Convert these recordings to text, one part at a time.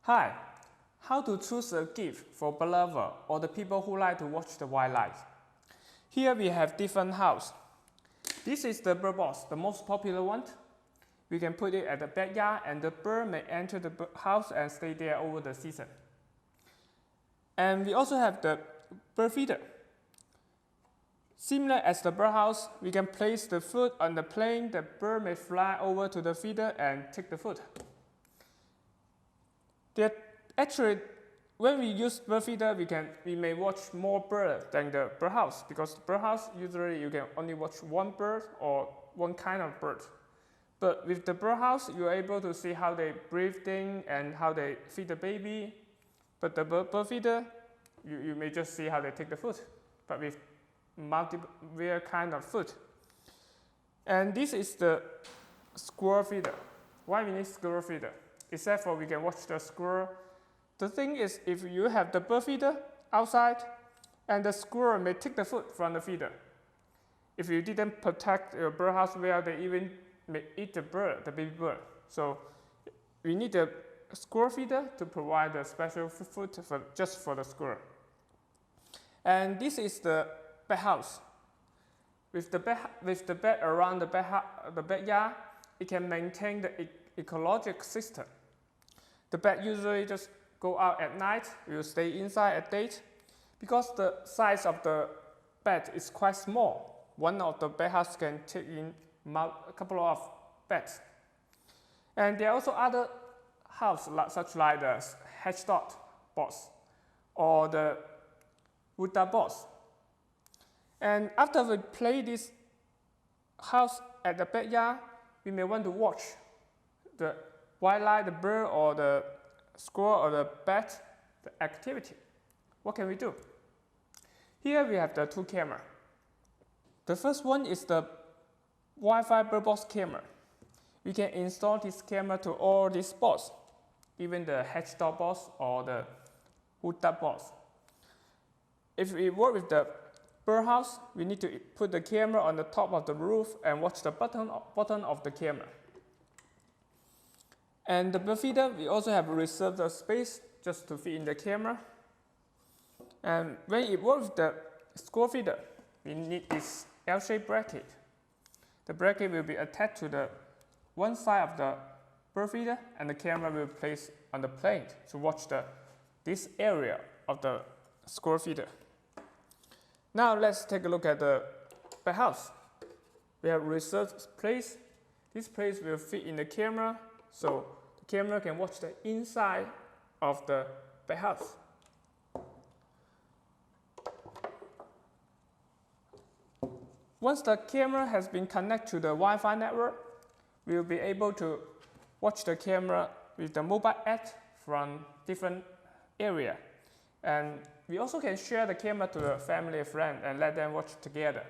Hi, how to choose a gift for bird lover or the people who like to watch the wildlife. Here we have different house. This is the bird box, the most popular one. We can put it at the backyard and the bird may enter the house and stay there over the season. And we also have the bird feeder. Similar as the birdhouse, we can place the food on the plane. The bird may fly over to the feeder and take the food. Actually, when we use bird feeder, we may watch more birds than the birdhouse, because the birdhouse usually you can only watch one bird or one kind of bird. But with the birdhouse, you are able to see how they breathing and how they feed the baby. But the bird feeder, you may just see how they take the food, but with multiple kind of food. And this is the squirrel feeder. Why we need squirrel feeder? Except for we can watch the squirrel. The thing is, if you have the bird feeder outside, and the squirrel may take the food from the feeder. If you didn't protect your birdhouse well, they even may eat the bird, the baby bird. So we need a squirrel feeder to provide the special food just for the squirrel. And this is the bed house. With the bed around the backyard, it can maintain the ecological system. The bed usually just go out at night, will stay inside at day, because the size of the bed is quite small. One of the bed house can take in a couple of beds. And there are also other houses such like the hedgehog box or the wood duck box. And after we play this house at the backyard, we may want to watch the wildlife, the bird or the squirrel or the bat, the activity. What can we do? Here we have the two cameras. The first one is the Wi-Fi bird box camera. We can install this camera to all these boxes, even the hedgehog box or the wood duck box. If we work with the birdhouse, we need to put the camera on the top of the roof and watch the button of the camera. And the bird feeder, we also have reserved the space just to fit in the camera. And when it works with the squirrel feeder, we need this L-shaped bracket. The bracket will be attached to the one side of the bird feeder, and the camera will be placed on the plane to watch this area of the squirrel feeder. Now let's take a look at the bed house. We have reserved place. This place will fit in the camera, so the camera can watch the inside of the bed house. Once the camera has been connected to the Wi-Fi network, we will be able to watch the camera with the mobile app from different areas. And we also can share the camera to the family and friends and let them watch together.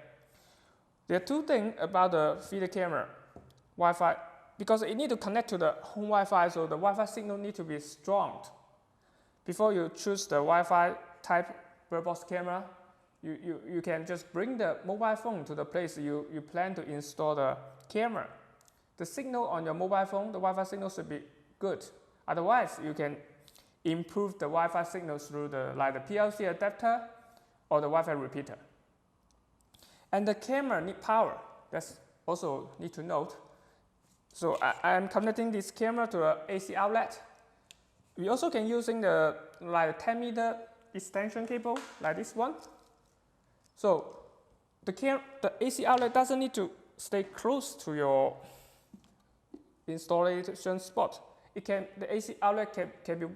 There are two things about the feeder camera, Wi-Fi, because it needs to connect to the home Wi-Fi, so the Wi-Fi signal needs to be strong. Before you choose the Wi-Fi type bird box camera, you can just bring the mobile phone to the place you plan to install the camera. The signal on your mobile phone, the Wi-Fi signal should be good. Otherwise, you can improve the Wi-Fi signals through the PLC adapter or the Wi-Fi repeater. And the camera needs power. That's also need to note. So I am connecting this camera to an AC outlet. We also can using the 10-meter extension cable like this one. So the AC outlet doesn't need to stay close to your installation spot. The AC outlet can be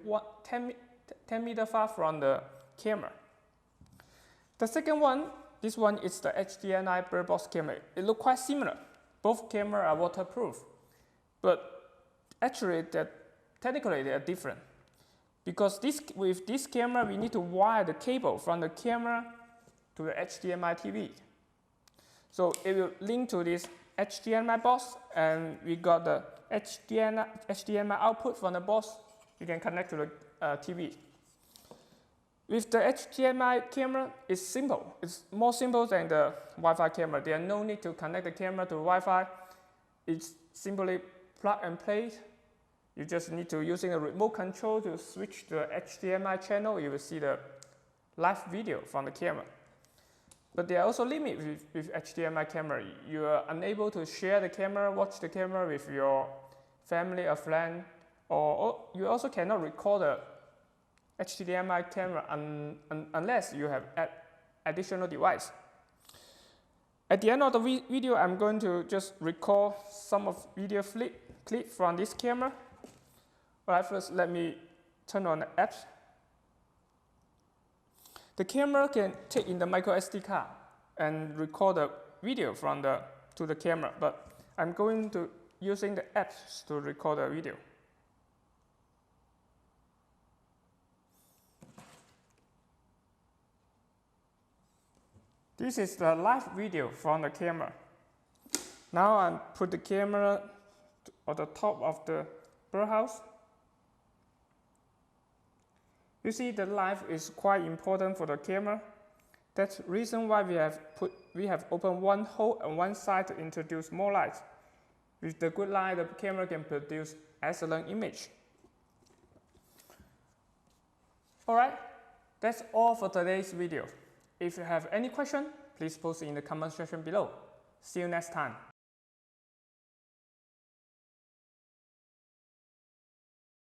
10 meters far from the camera. The second one, this one is the HDMI bird box camera. It looks quite similar. Both cameras are waterproof, but actually, technically they are different. Because with this camera, we need to wire the cable from the camera to the HDMI TV. So it will link to this HDMI box, and we got the HDMI output from the box. You can connect to the TV. With the HDMI camera, it's simple. It's more simple than the Wi-Fi camera. There's no need to connect the camera to Wi-Fi. It's simply plug and play You just need to using a remote control to switch the HDMI channel. You will see the live video from the camera. But there are also limits with HDMI camera. You are unable to share the camera, watch the camera with your family or friend, or you also cannot record the HDMI camera unless you have additional device. At the end of the video, I'm going to just record some of video clip from this camera. Alright, first let me turn on the apps. The camera can take in the micro SD card and record the video from to the camera, but I'm going to using the apps to record the video. This is the live video from the camera. Now I put the camera on the top of the birdhouse. You see the light is quite important for the camera. That's the reason why we have opened one hole on one side to introduce more light. With the good light, the camera can produce excellent image. Alright, that's all for today's video. If you have any question, please post in the comment section below. See you next time.